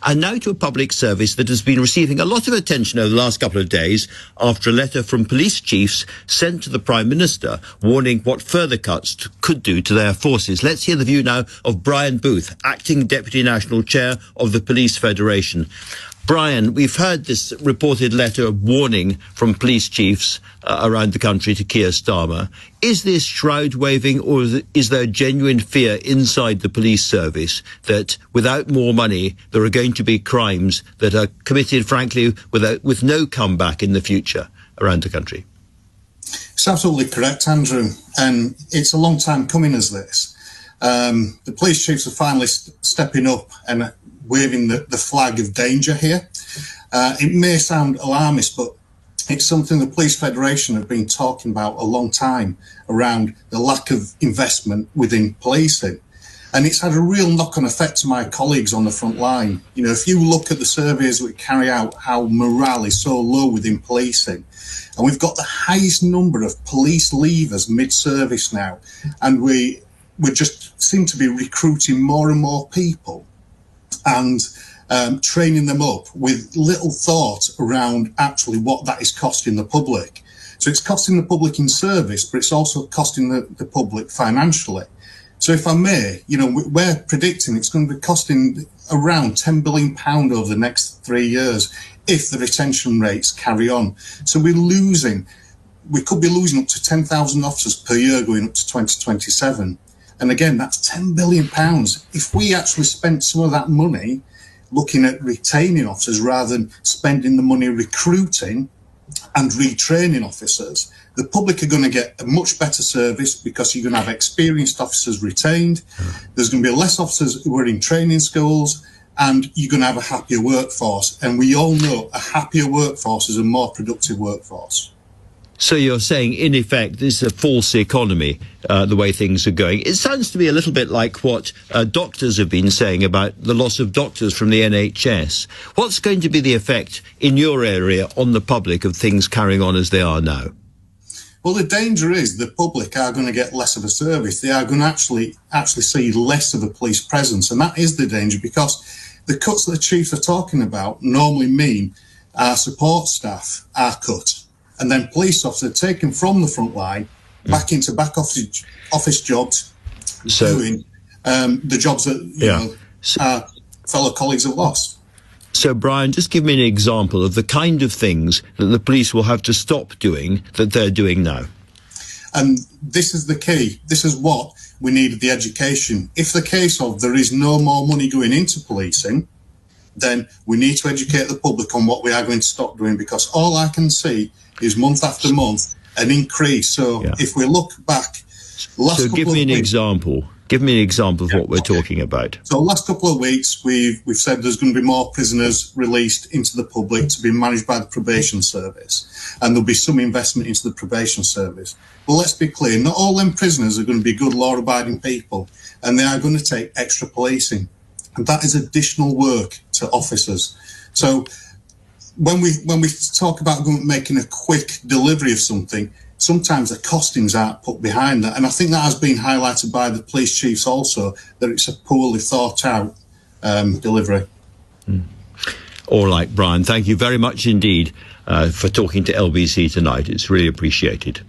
And now to a public service that has been receiving a lot of attention over the last couple of days after a letter from police chiefs sent to the Prime Minister warning what further cuts could do to their forces. Let's hear the view now of Brian Booth, Acting Deputy National Chair of the Police Federation. Brian, we've heard this reported letter of warning from police chiefs around the country to Keir Starmer. Is this shroud waving, or is there genuine fear inside the police service that without more money there are going to be crimes that are committed, frankly, with no comeback in the future around the country? It's absolutely correct, Andrew, and it's a long time coming as this. The police chiefs are finally stepping up and waving the flag of danger here. It may sound alarmist, but it's something the Police Federation have been talking about a long time around the lack of investment within policing. And it's had a real knock-on effect to my colleagues on the front line. You know, if you look at the surveys we carry out, how morale is so low within policing, and we've got the highest number of police leavers mid-service now, and we just seem to be recruiting more and more people and training them up with little thought around actually what that is costing the public. So it's costing the public in service, but it's also costing the public financially. So if I may, you know, we're predicting it's going to be costing around £10 billion over the next 3 years if the retention rates carry on. So we could be losing up to 10,000 officers per year going up to 2027. And again, that's £10 billion. If we actually spent some of that money looking at retaining officers rather than spending the money recruiting and retraining officers, the public are going to get a much better service because you're going to have experienced officers retained. There's going to be less officers who are in training schools, and you're going to have a happier workforce. And we all know a happier workforce is a more productive workforce. So you're saying, in effect, this is a false economy, the way things are going. It sounds to me a little bit like what doctors have been saying about the loss of doctors from the NHS. What's going to be the effect in your area on the public of things carrying on as they are now? Well, the danger is the public are going to get less of a service. They are going to actually see less of a police presence. And that is the danger, because the cuts that the chiefs are talking about normally mean our support staff are cut. And then police officers are taken from the front line back into back office jobs, doing the jobs that our fellow colleagues have lost. So, Brian, just give me an example of the kind of things that the police will have to stop doing that they're doing now. And this is the key. This is what we needed, the education. If the case of there is no more money going into policing, then we need to educate the public on what we are going to stop doing, because all I can see is month after month an increase. So if we look back, give me an example. Give me an example of what we're talking about. So last couple of weeks, we've said there's going to be more prisoners released into the public to be managed by the probation service, and there'll be some investment into the probation service. But let's be clear, not all them prisoners are going to be good law-abiding people, and they are going to take extra policing, and that is additional work to officers. So when we talk about making a quick delivery of something, sometimes the costings aren't put behind that. And I think that has been highlighted by the police chiefs also, that it's a poorly thought out delivery. All right, Brian, thank you very much indeed for talking to LBC tonight. It's really appreciated.